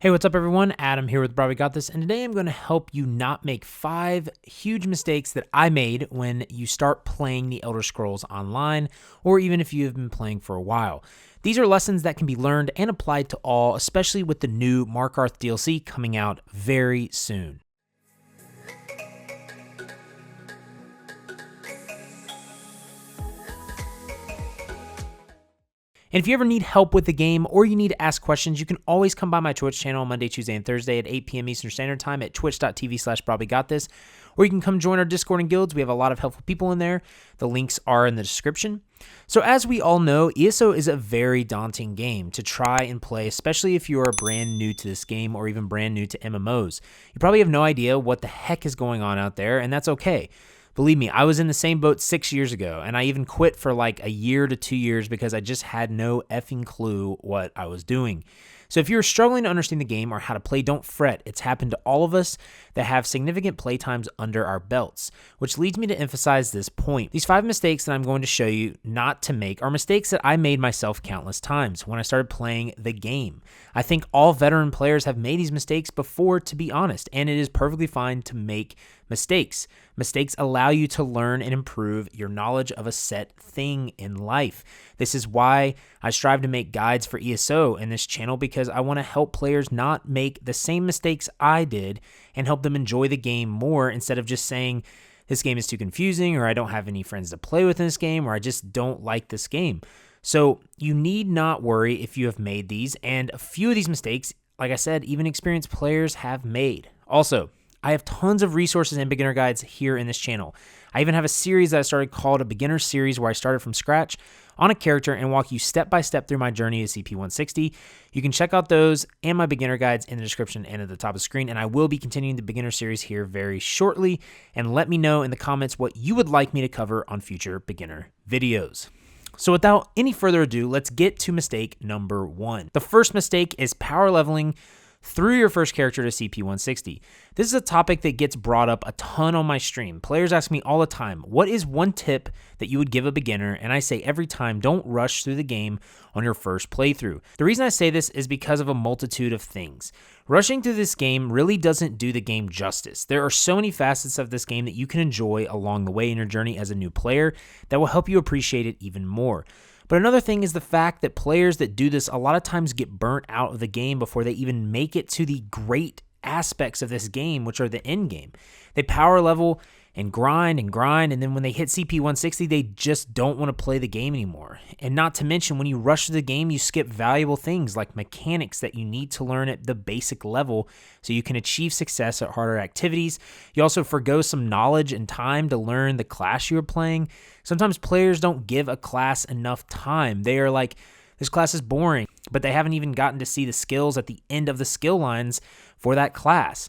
Hey, what's up everyone? Adam here with brahwegotthis, and today I'm going to help you not make 5 huge mistakes that I made when you start playing the Elder Scrolls Online, or even if you have been playing for a while. These are lessons that can be learned and applied to all, especially with the new Markarth DLC coming out very soon. And if you ever need help with the game or you need to ask questions, you can always come by my Twitch channel on Monday, Tuesday, and Thursday at 8 p.m. Eastern Standard Time at twitch.tv/brahwegotthis. Or you can come join our Discord and guilds. We have a lot of helpful people in there. The links are in the description. So as we all know, ESO is a very daunting game to try and play, especially if you are brand new to this game or even brand new to MMOs. You probably have no idea what the heck is going on out there, and that's okay. Believe me, I was in the same boat 6 years ago, and I even quit for like a year to 2 years because I just had no effing clue what I was doing. So if you're struggling to understand the game or how to play, don't fret. It's happened to all of us that have significant play times under our belts, which leads me to emphasize this point. These 5 mistakes that I'm going to show you not to make are mistakes that I made myself countless times when I started playing the game. I think all veteran players have made these mistakes before, to be honest, and it is perfectly fine to make mistakes. Mistakes allow you to learn and improve your knowledge of a set thing in life. This is why I strive to make guides for ESO in this channel, because I want to help players not make the same mistakes I did and help them enjoy the game more, instead of just saying this game is too confusing, or I don't have any friends to play with in this game, or I just don't like this game. So you need not worry if you have made these, and a few of these mistakes, like I said, even experienced players have made. Also, I have tons of resources and beginner guides here in this channel. I even have a series that I started called a beginner series, where I started from scratch on a character and walk you step by step through my journey to CP 160. You can check out those and my beginner guides in the description and at the top of the screen, and I will be continuing the beginner series here very shortly. And let me know in the comments what you would like me to cover on future beginner videos. So without any further ado, let's get to mistake number 1. The first mistake is power leveling through your first character to CP 160. This is a topic that gets brought up a ton on my stream. Players ask me all the time, what is one tip that you would give a beginner? And I say every time, don't rush through the game on your first playthrough. The reason I say this is because of a multitude of things. Rushing through this game really doesn't do the game justice. There are so many facets of this game that you can enjoy along the way in your journey as a new player that will help you appreciate it even more. But another thing is the fact that players that do this a lot of times get burnt out of the game before they even make it to the great aspects of this game, which are the end game. They power level and grind, and then when they hit CP 160, they just don't want to play the game anymore. And not to mention, when you rush through the game, you skip valuable things like mechanics that you need to learn at the basic level so you can achieve success at harder activities. You also forgo some knowledge and time to learn the class you are playing. Sometimes players don't give a class enough time. They are like, this class is boring, but they haven't even gotten to see the skills at the end of the skill lines for that class.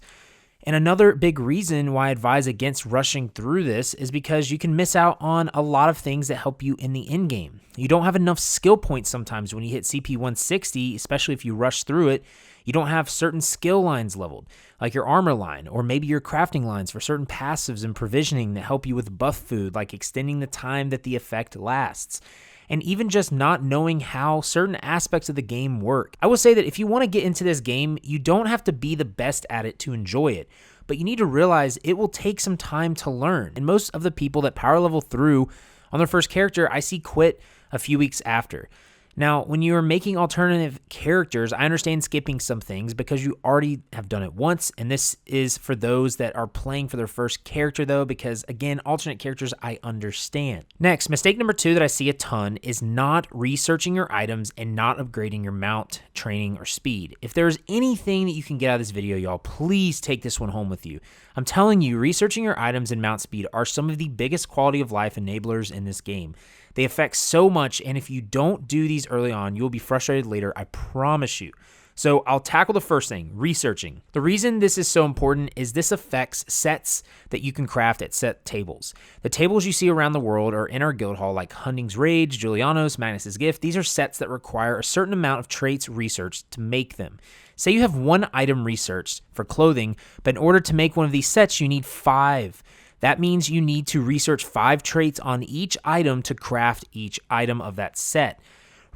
And another big reason why I advise against rushing through this is because you can miss out on a lot of things that help you in the end game. You don't have enough skill points sometimes when you hit CP 160, especially if you rush through it. You don't have certain skill lines leveled, like your armor line, or maybe your crafting lines for certain passives and provisioning that help you with buff food, like extending the time that the effect lasts. And even just not knowing how certain aspects of the game work. I will say that if you want to get into this game, you don't have to be the best at it to enjoy it, but you need to realize it will take some time to learn. And most of the people that power level through on their first character, I see quit a few weeks after. Now, when you are making alternative characters, I understand skipping some things because you already have done it once, and this is for those that are playing for their first character though, because again, alternate characters I understand. Next, mistake number 2 that I see a ton is not researching your items and not upgrading your mount, training, or speed. If there's anything that you can get out of this video, y'all, please take this one home with you. I'm telling you, researching your items and mount speed are some of the biggest quality of life enablers in this game. They affect so much, and if you don't do these early on, you will be frustrated later, I promise you. So I'll tackle the first thing, researching. The reason this is so important is this affects sets that you can craft at set tables. The tables you see around the world are in our guild hall, like Hunding's Rage, Julianos, Magnus's Gift. These are sets that require a certain amount of traits researched to make them. Say you have 1 item researched for clothing, but in order to make one of these sets, you need 5. That means you need to research 5 traits on each item to craft each item of that set.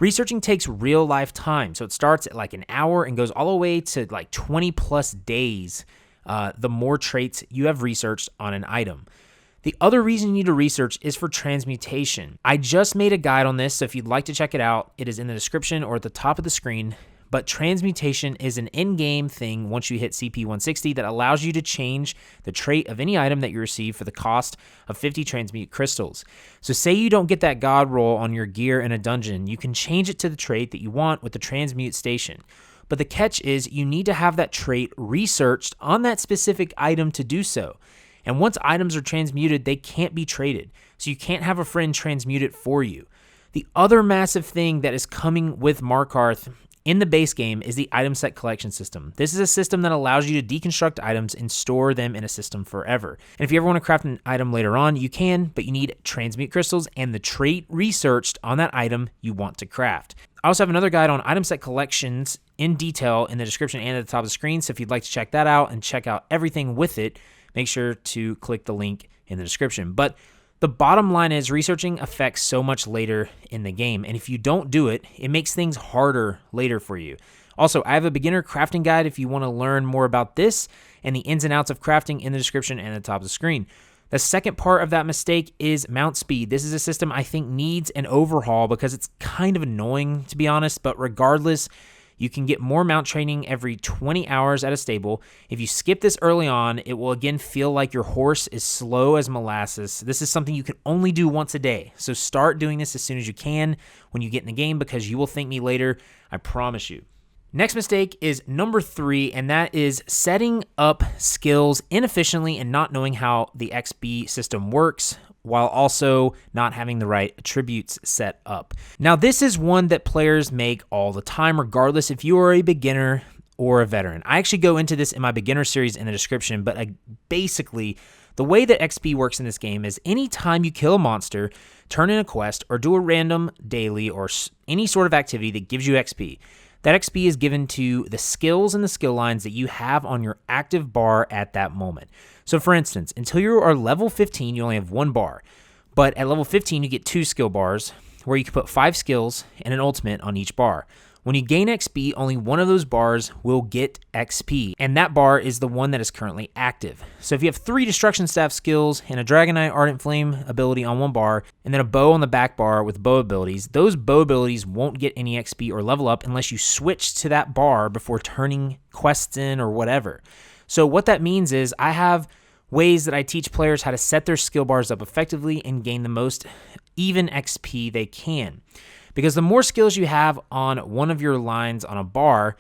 Researching takes real life time. So it starts at like an hour and goes all the way to like 20 plus days. The more traits you have researched on an item. The other reason you need to research is for transmutation. I just made a guide on this, so if you'd like to check it out, it is in the description or at the top of the screen. But transmutation is an in-game thing once you hit CP 160 that allows you to change the trait of any item that you receive for the cost of 50 transmute crystals. So say you don't get that god roll on your gear in a dungeon, you can change it to the trait that you want with the transmute station. But the catch is you need to have that trait researched on that specific item to do so. And once items are transmuted, they can't be traded. So you can't have a friend transmute it for you. The other massive thing that is coming with Markarth in the base game is the item set collection system. This is a system that allows you to deconstruct items and store them in a system forever. And if you ever want to craft an item later on, you can, but you need transmute crystals and the trait researched on that item you want to craft. I also have another guide on item set collections in detail in the description and at the top of the screen. So if you'd like to check that out and check out everything with it, make sure to click the link in the description. But the bottom line is researching affects so much later in the game. And if you don't do it, it makes things harder later for you. Also, I have a beginner crafting guide if you want to learn more about this and the ins and outs of crafting in the description and at the top of the screen. The second part of that mistake is mount speed. This is a system I think needs an overhaul because it's kind of annoying, to be honest, but regardless, you can get more mount training every 20 hours at a stable. If you skip this early on, it will again feel like your horse is slow as molasses. This is something you can only do once a day. So start doing this as soon as you can when you get in the game because you will thank me later, I promise you. Next mistake is number 3, and that is setting up skills inefficiently and not knowing how the XP system works, while also not having the right attributes set up. Now, this is one that players make all the time, regardless if you are a beginner or a veteran. I actually go into this in my beginner series in the description, but basically, the way that XP works in this game is anytime you kill a monster, turn in a quest, or do a random daily or any sort of activity that gives you XP, that XP is given to the skills and the skill lines that you have on your active bar at that moment. So for instance, until you are level 15, you only have 1 bar. But at level 15, you get 2 skill bars where you can put 5 skills and an ultimate on each bar. When you gain XP, only one of those bars will get XP, and that bar is the one that is currently active. So if you have 3 Destruction Staff skills and a Dragonite Ardent Flame ability on one bar, and then a bow on the back bar with bow abilities, those bow abilities won't get any XP or level up unless you switch to that bar before turning quests in or whatever. So what that means is I have ways that I teach players how to set their skill bars up effectively and gain the most even XP they can. Because the more skills you have on one of your lines on a bar,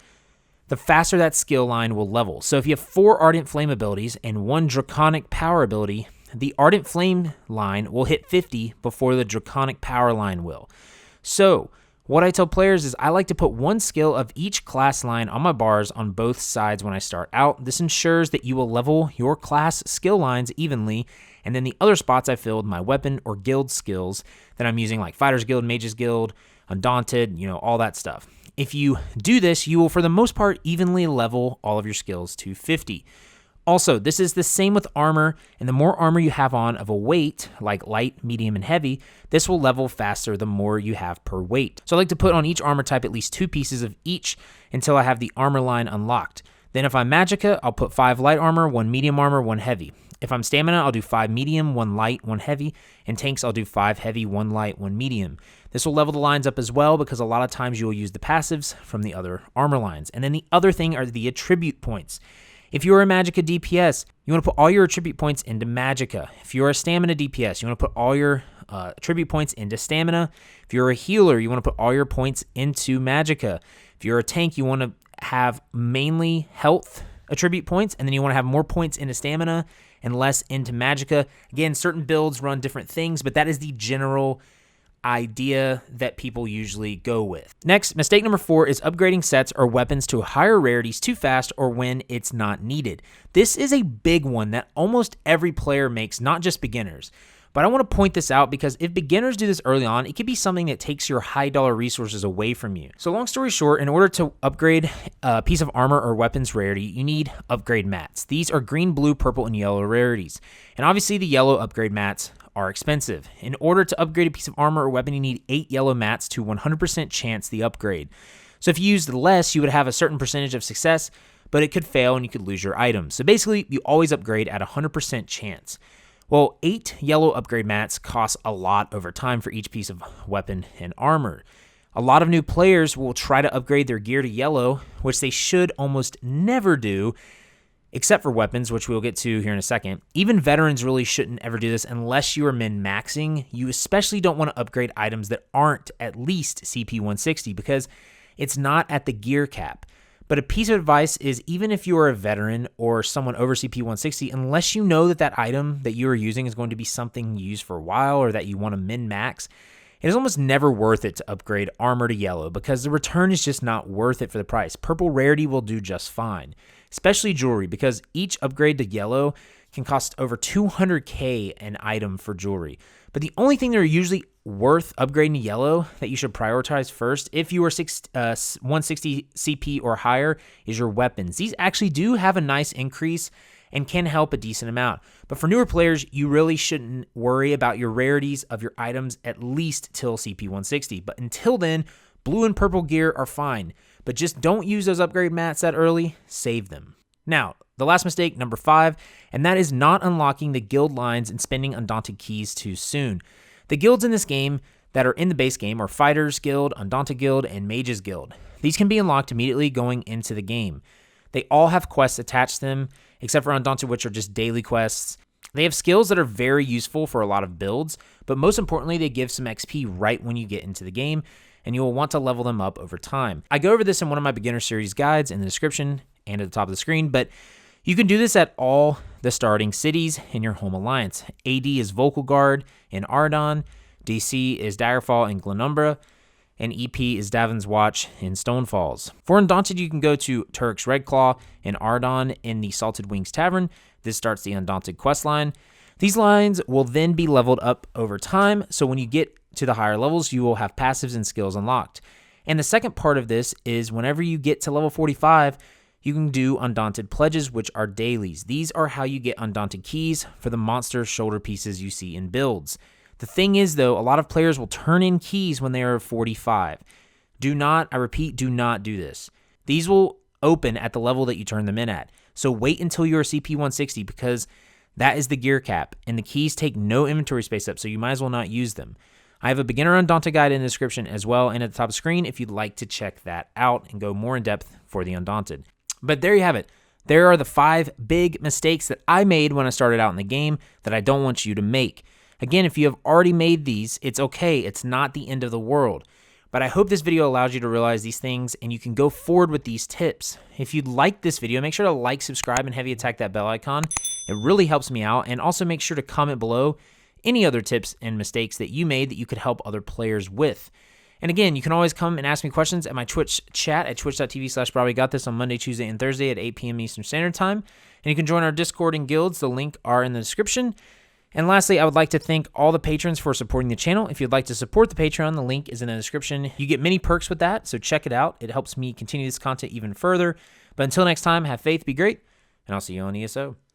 the faster that skill line will level. So if you have 4 Ardent Flame abilities and 1 Draconic Power ability, the Ardent Flame line will hit 50 before the Draconic Power line will. So what I tell players is I like to put 1 skill of each class line on my bars on both sides when I start out. This ensures that you will level your class skill lines evenly, and then the other spots I filled my weapon or guild skills that I'm using, like Fighters Guild, Mages Guild, Undaunted, all that stuff. If you do this, you will for the most part evenly level all of your skills to 50. Also, this is the same with armor, and the more armor you have on of a weight, like light, medium, and heavy, this will level faster the more you have per weight. So I like to put on each armor type at least 2 pieces of each until I have the armor line unlocked. Then if I'm Magicka, I'll put 5 light armor, 1 medium armor, 1 heavy. If I'm Stamina, I'll do 5 medium, 1 light, 1 heavy, and Tanks, I'll do 5 heavy, 1 light, 1 medium. This will level the lines up as well because a lot of times you will use the passives from the other armor lines. And then the other thing are the attribute points. If you're a Magicka DPS, you want to put all your attribute points into Magicka. If you're a Stamina DPS, you want to put all your attribute points into Stamina. If you're a healer, you want to put all your points into Magicka. If you're a tank, you want to have mainly health attribute points, and then you want to have more points into Stamina and less into Magicka. Again, certain builds run different things, but that is the general idea that people usually go with. Next, mistake number 4 is upgrading sets or weapons to higher rarities too fast or when it's not needed. This is a big one that almost every player makes, not just beginners. But I want to point this out because if beginners do this early on, it could be something that takes your high dollar resources away from you. So long story short, in order to upgrade a piece of armor or weapons rarity, you need upgrade mats. These are green, blue, purple, and yellow rarities. And obviously the yellow upgrade mats are expensive. In order to upgrade a piece of armor or weapon, you need 8 yellow mats to 100% chance the upgrade. So if you used less, you would have a certain percentage of success, but it could fail and you could lose your items. So basically, you always upgrade at 100% chance. Well, 8 yellow upgrade mats cost a lot over time for each piece of weapon and armor. A lot of new players will try to upgrade their gear to yellow, which they should almost never do, except for weapons, which we'll get to here in a second. Even veterans really shouldn't ever do this unless you are min-maxing. You especially don't want to upgrade items that aren't at least CP 160 because it's not at the gear cap. But a piece of advice is even if you are a veteran or someone over CP 160, unless you know that that item that you are using is going to be something you use for a while or that you want to min-max, it is almost never worth it to upgrade armor to yellow because the return is just not worth it for the price. Purple rarity will do just fine, especially jewelry, because each upgrade to yellow can cost over 200k an item for jewelry. But the only thing that are usually worth upgrading to yellow that you should prioritize first, if you are 160 CP or higher, is your weapons. These actually do have a nice increase and can help a decent amount. But for newer players, you really shouldn't worry about your rarities of your items at least till CP 160. But until then, blue and purple gear are fine. But just don't use those upgrade mats that early, save them. Now, the last mistake, number 5, and that is not unlocking the guild lines and spending Undaunted keys too soon. The guilds in this game that are in the base game are Fighters Guild, Undaunted Guild, and Mages Guild. These can be unlocked immediately going into the game. They all have quests attached to them, except for Undaunted, which are just daily quests. They have skills that are very useful for a lot of builds, but most importantly, they give some XP right when you get into the game, and you will want to level them up over time. I go over this in one of my beginner series guides in the description and at the top of the screen, but you can do this at all the starting cities in your home alliance. AD is Vocal Guard in Ardon, DC is Daggerfall in Glenumbra, and EP is Davin's Watch in Stonefalls. For Undaunted, you can go to Turk's Redclaw in Ardon in the Salted Wings Tavern. This starts the Undaunted quest line. These lines will then be leveled up over time, so when you get to the higher levels, you will have passives and skills unlocked. And the second part of this is whenever you get to level 45, you can do Undaunted pledges, which are dailies. These are how you get Undaunted keys for the monster shoulder pieces you see in builds. The thing is, though, a lot of players will turn in keys when they are 45. Do not, I repeat, do not do this. These will open at the level that you turn them in at. So wait until you are CP 160 because that is the gear cap, and the keys take no inventory space up, so you might as well not use them. I have a beginner Undaunted guide in the description as well and at the top of the screen if you'd like to check that out and go more in depth for the Undaunted. But there you have it. There are the 5 big mistakes that I made when I started out in the game that I don't want you to make. Again, if you have already made these, it's okay. It's not the end of the world. But I hope this video allows you to realize these things and you can go forward with these tips. If you'd like this video, make sure to like, subscribe, and heavy attack that bell icon. It really helps me out. And also make sure to comment below any other tips and mistakes that you made that you could help other players with. And again, you can always come and ask me questions at my Twitch chat at twitch.tv/brahwegotthis on Monday, Tuesday, and Thursday at 8 p.m. Eastern Standard Time. And you can join our Discord and guilds. The link are in the description. And lastly, I would like to thank all the patrons for supporting the channel. If you'd like to support the Patreon, the link is in the description. You get many perks with that, so check it out. It helps me continue this content even further. But until next time, have faith, be great, and I'll see you on ESO.